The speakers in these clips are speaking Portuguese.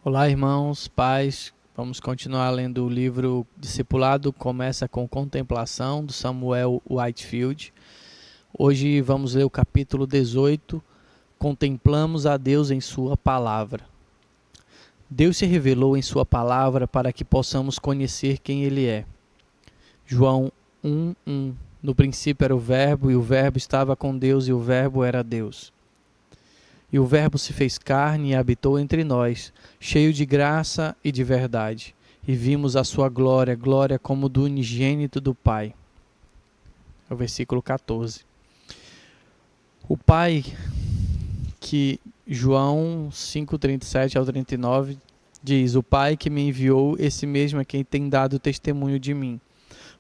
Olá, irmãos, pais. Vamos continuar lendo o livro Discipulado. Começa com Contemplação, do Samuel Whitefield. Hoje vamos ler o capítulo 18. Contemplamos a Deus em sua palavra. Deus se revelou em sua palavra para que possamos conhecer quem Ele é. João 1:1. No princípio era o Verbo, e o Verbo estava com Deus, e o Verbo era Deus. E o Verbo se fez carne e habitou entre nós, cheio de graça e de verdade. E vimos a sua glória, glória como do unigênito do Pai. É o versículo 14. O Pai, que João 5:37 ao 39, diz: O Pai que me enviou, esse mesmo é quem tem dado testemunho de mim.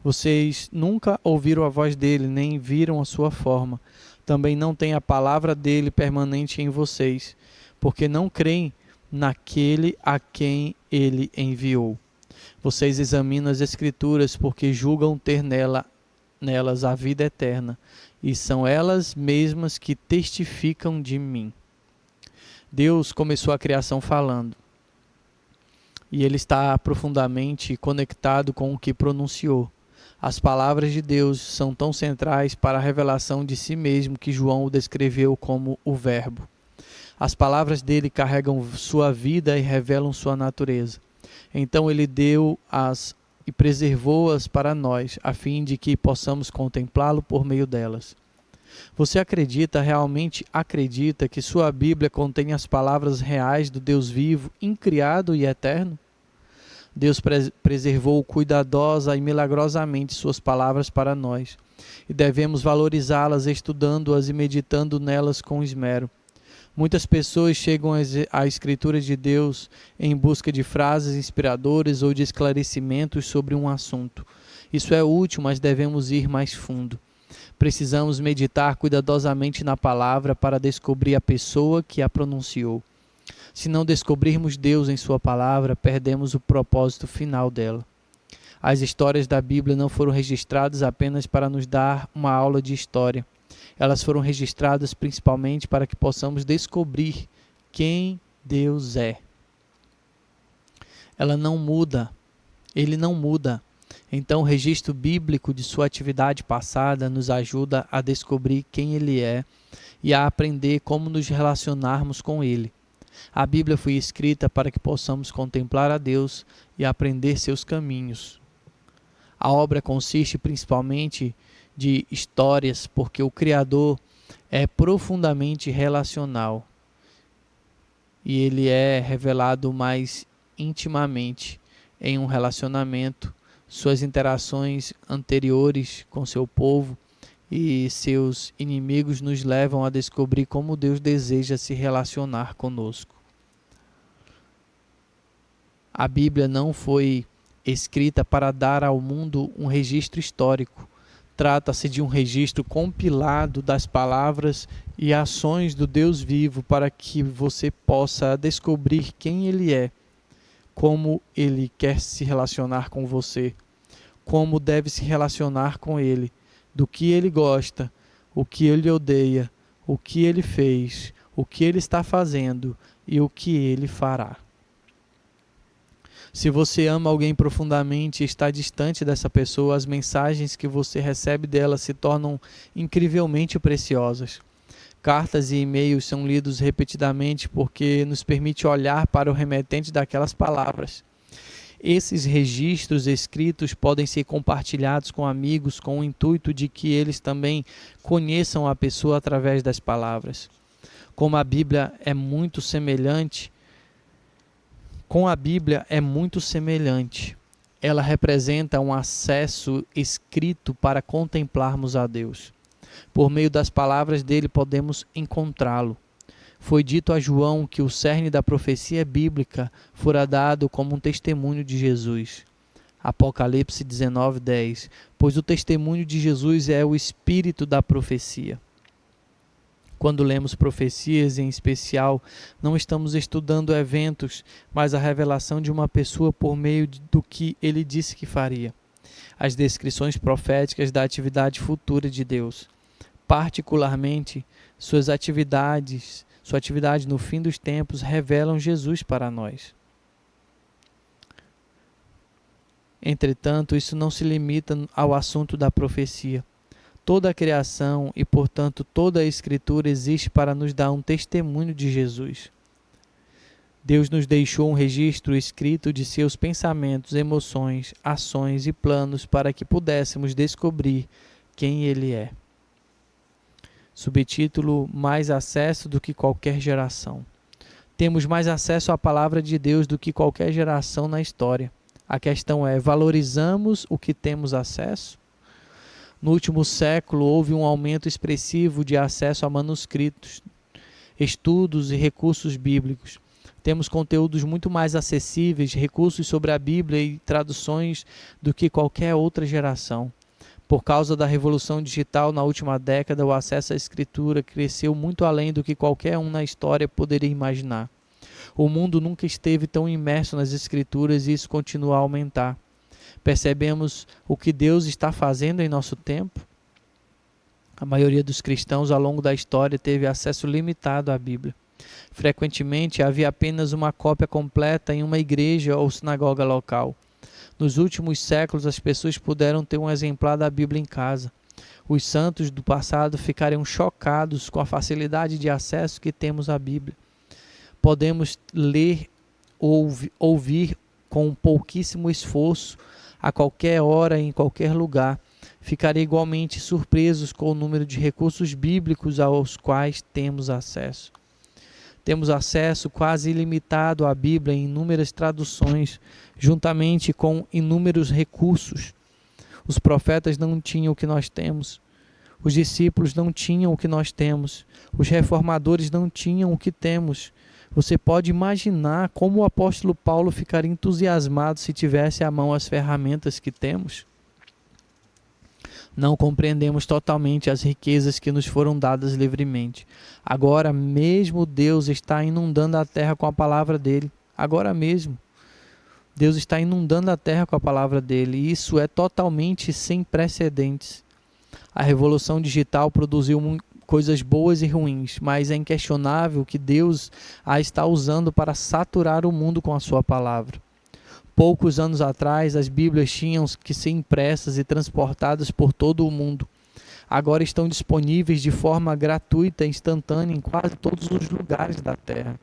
Vocês nunca ouviram a voz dele, nem viram a sua forma. Também não tem a palavra dele permanente em vocês, porque não creem naquele a quem ele enviou. Vocês examinam as Escrituras, porque julgam ter nelas a vida eterna, e são elas mesmas que testificam de mim. Deus começou a criação falando, e ele está profundamente conectado com o que pronunciou. As palavras de Deus são tão centrais para a revelação de si mesmo que João o descreveu como o Verbo. As palavras dele carregam sua vida e revelam sua natureza. Então ele deu-as e preservou-as para nós, a fim de que possamos contemplá-lo por meio delas. Você realmente acredita que sua Bíblia contém as palavras reais do Deus vivo, incriado e eterno? Deus preservou cuidadosa e milagrosamente suas palavras para nós, e devemos valorizá-las estudando-as e meditando nelas com esmero. Muitas pessoas chegam à Escritura de Deus em busca de frases inspiradoras ou de esclarecimentos sobre um assunto. Isso é útil, mas devemos ir mais fundo. Precisamos meditar cuidadosamente na palavra para descobrir a pessoa que a pronunciou. Se não descobrirmos Deus em sua palavra, perdemos o propósito final dela. As histórias da Bíblia não foram registradas apenas para nos dar uma aula de história. Elas foram registradas principalmente para que possamos descobrir quem Deus é. Ela não muda. Ele não muda. Então, o registro bíblico de sua atividade passada nos ajuda a descobrir quem Ele é e a aprender como nos relacionarmos com Ele. A Bíblia foi escrita para que possamos contemplar a Deus e aprender seus caminhos. A obra consiste principalmente de histórias, porque o Criador é profundamente relacional e ele é revelado mais intimamente em um relacionamento. Suas interações anteriores com seu povo e seus inimigos nos levam a descobrir como Deus deseja se relacionar conosco. A Bíblia não foi escrita para dar ao mundo um registro histórico. Trata-se de um registro compilado das palavras e ações do Deus vivo para que você possa descobrir quem Ele é, como Ele quer se relacionar com você, como deve se relacionar com Ele, do que Ele gosta, o que Ele odeia, o que Ele fez, o que Ele está fazendo e o que Ele fará. Se você ama alguém profundamente e está distante dessa pessoa, as mensagens que você recebe dela se tornam incrivelmente preciosas. Cartas e e-mails são lidos repetidamente porque nos permite olhar para o remetente daquelas palavras. Esses registros escritos podem ser compartilhados com amigos com o intuito de que eles também conheçam a pessoa através das palavras. Com a Bíblia é muito semelhante. Ela representa um acesso escrito para contemplarmos a Deus. Por meio das palavras dele podemos encontrá-lo. Foi dito a João que o cerne da profecia bíblica fora dado como um testemunho de Jesus. Apocalipse 19:10. Pois o testemunho de Jesus é o espírito da profecia. Quando lemos profecias, em especial, não estamos estudando eventos, mas a revelação de uma pessoa por meio do que ele disse que faria. As descrições proféticas da atividade futura de Deus, particularmente sua atividade no fim dos tempos, revelam Jesus para nós. Entretanto, isso não se limita ao assunto da profecia. Toda a criação e, portanto, toda a Escritura existe para nos dar um testemunho de Jesus. Deus nos deixou um registro escrito de seus pensamentos, emoções, ações e planos para que pudéssemos descobrir quem Ele é. Subtítulo: Mais acesso do que qualquer geração. Temos mais acesso à palavra de Deus do que qualquer geração na história. A questão é: valorizamos o que temos acesso? No último século, houve um aumento expressivo de acesso a manuscritos, estudos e recursos bíblicos. Temos conteúdos muito mais acessíveis, recursos sobre a Bíblia e traduções do que qualquer outra geração. Por causa da revolução digital na última década, o acesso à Escritura cresceu muito além do que qualquer um na história poderia imaginar. O mundo nunca esteve tão imerso nas Escrituras e isso continua a aumentar. Percebemos o que Deus está fazendo em nosso tempo? A maioria dos cristãos ao longo da história teve acesso limitado à Bíblia. Frequentemente havia apenas uma cópia completa em uma igreja ou sinagoga local. Nos últimos séculos, as pessoas puderam ter um exemplar da Bíblia em casa. Os santos do passado ficariam chocados com a facilidade de acesso que temos à Bíblia. Podemos ler ou ouvir com pouquíssimo esforço, a qualquer hora, em qualquer lugar. Ficarei igualmente surpresos com o número de recursos bíblicos aos quais temos acesso. Temos acesso quase ilimitado à Bíblia em inúmeras traduções, juntamente com inúmeros recursos. Os profetas não tinham o que nós temos. Os discípulos não tinham o que nós temos. Os reformadores não tinham o que temos. Você pode imaginar como o apóstolo Paulo ficaria entusiasmado se tivesse à mão as ferramentas que temos? Não compreendemos totalmente as riquezas que nos foram dadas livremente. Agora mesmo Deus está inundando a terra com a palavra dele. Agora mesmo. Deus está inundando a terra com a palavra dele. E isso é totalmente sem precedentes. A revolução digital produziu coisas boas e ruins, mas é inquestionável que Deus a está usando para saturar o mundo com a sua palavra. Poucos anos atrás, as Bíblias tinham que ser impressas e transportadas por todo o mundo. Agora estão disponíveis de forma gratuita e instantânea em quase todos os lugares da Terra,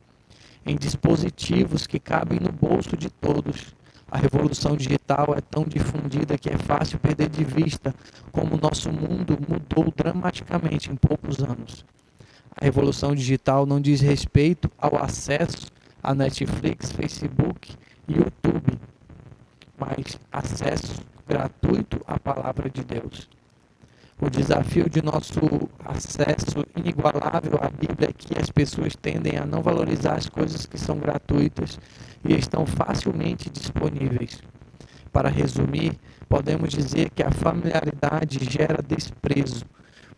em dispositivos que cabem no bolso de todos. A revolução digital é tão difundida que é fácil perder de vista como o nosso mundo mudou dramaticamente em poucos anos. A revolução digital não diz respeito ao acesso a Netflix, Facebook e YouTube, mas acesso gratuito à palavra de Deus. O desafio de nosso acesso inigualável à Bíblia é que as pessoas tendem a não valorizar as coisas que são gratuitas e estão facilmente disponíveis. Para resumir, podemos dizer que a familiaridade gera desprezo.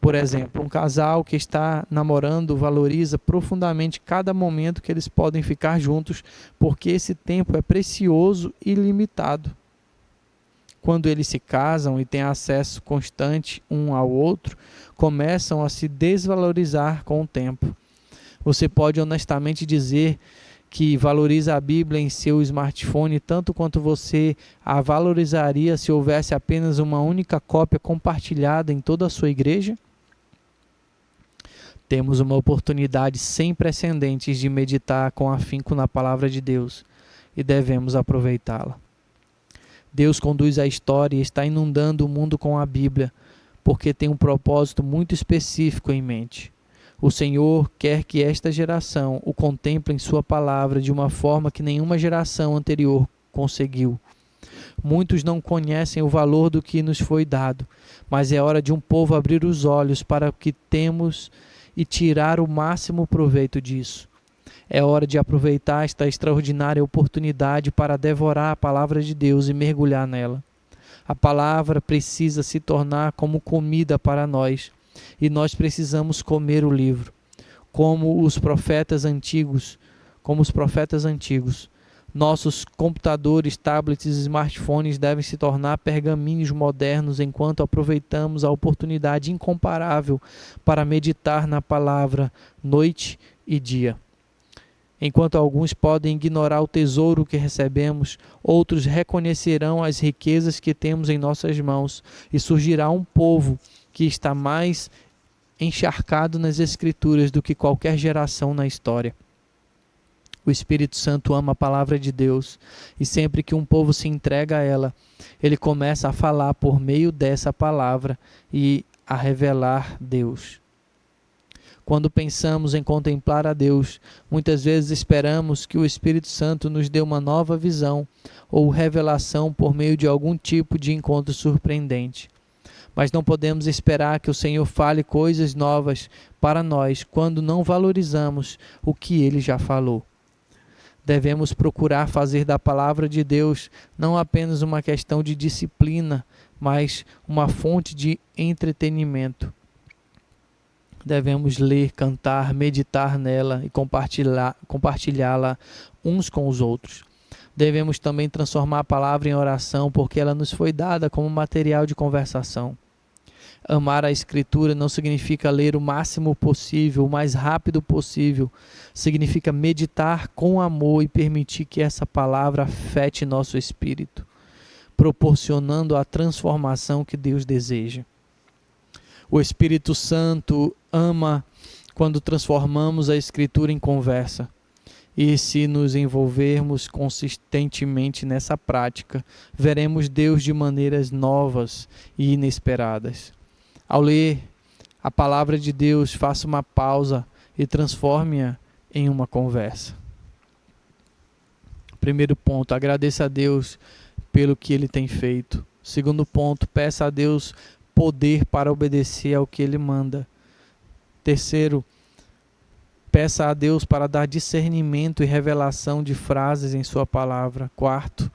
Por exemplo, um casal que está namorando valoriza profundamente cada momento que eles podem ficar juntos, porque esse tempo é precioso e limitado. Quando eles se casam e têm acesso constante um ao outro, começam a se desvalorizar com o tempo. Você pode honestamente dizer que valoriza a Bíblia em seu smartphone tanto quanto você a valorizaria se houvesse apenas uma única cópia compartilhada em toda a sua igreja? Temos uma oportunidade sem precedentes de meditar com afinco na palavra de Deus e devemos aproveitá-la. Deus conduz a história e está inundando o mundo com a Bíblia, porque tem um propósito muito específico em mente. O Senhor quer que esta geração o contemple em sua palavra de uma forma que nenhuma geração anterior conseguiu. Muitos não conhecem o valor do que nos foi dado, mas é hora de um povo abrir os olhos para o que temos e tirar o máximo proveito disso. É hora de aproveitar esta extraordinária oportunidade para devorar a palavra de Deus e mergulhar nela. A palavra precisa se tornar como comida para nós, e nós precisamos comer o livro, como os profetas antigos. Nossos computadores, tablets e smartphones devem se tornar pergaminhos modernos enquanto aproveitamos a oportunidade incomparável para meditar na palavra noite e dia. Enquanto alguns podem ignorar o tesouro que recebemos, outros reconhecerão as riquezas que temos em nossas mãos, e surgirá um povo que está mais encharcado nas Escrituras do que qualquer geração na história. O Espírito Santo ama a palavra de Deus, e sempre que um povo se entrega a ela, ele começa a falar por meio dessa palavra e a revelar Deus. Quando pensamos em contemplar a Deus, muitas vezes esperamos que o Espírito Santo nos dê uma nova visão ou revelação por meio de algum tipo de encontro surpreendente. Mas não podemos esperar que o Senhor fale coisas novas para nós quando não valorizamos o que Ele já falou. Devemos procurar fazer da palavra de Deus não apenas uma questão de disciplina, mas uma fonte de entretenimento. Devemos ler, cantar, meditar nela e compartilhá-la uns com os outros. Devemos também transformar a palavra em oração, porque ela nos foi dada como material de conversação. Amar a Escritura não significa ler o máximo possível, o mais rápido possível. Significa meditar com amor e permitir que essa palavra afete nosso espírito, proporcionando a transformação que Deus deseja. O Espírito Santo ama quando transformamos a Escritura em conversa. E se nos envolvermos consistentemente nessa prática, veremos Deus de maneiras novas e inesperadas. Ao ler a palavra de Deus, faça uma pausa e transforme-a em uma conversa. Primeiro ponto, agradeça a Deus pelo que Ele tem feito. Segundo ponto, peça a Deus poder para obedecer ao que Ele manda. Terceiro, peça a Deus para dar discernimento e revelação de frases em sua palavra. Quarto,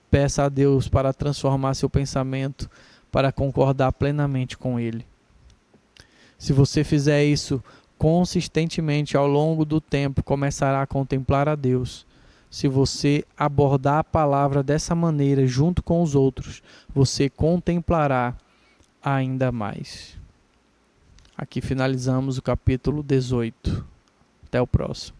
peça a Deus para transformar seu pensamento para concordar plenamente com Ele. Se você fizer isso consistentemente ao longo do tempo, começará a contemplar a Deus. Se você abordar a palavra dessa maneira junto com os outros, você contemplará ainda mais. Aqui finalizamos o capítulo 18. Até o próximo.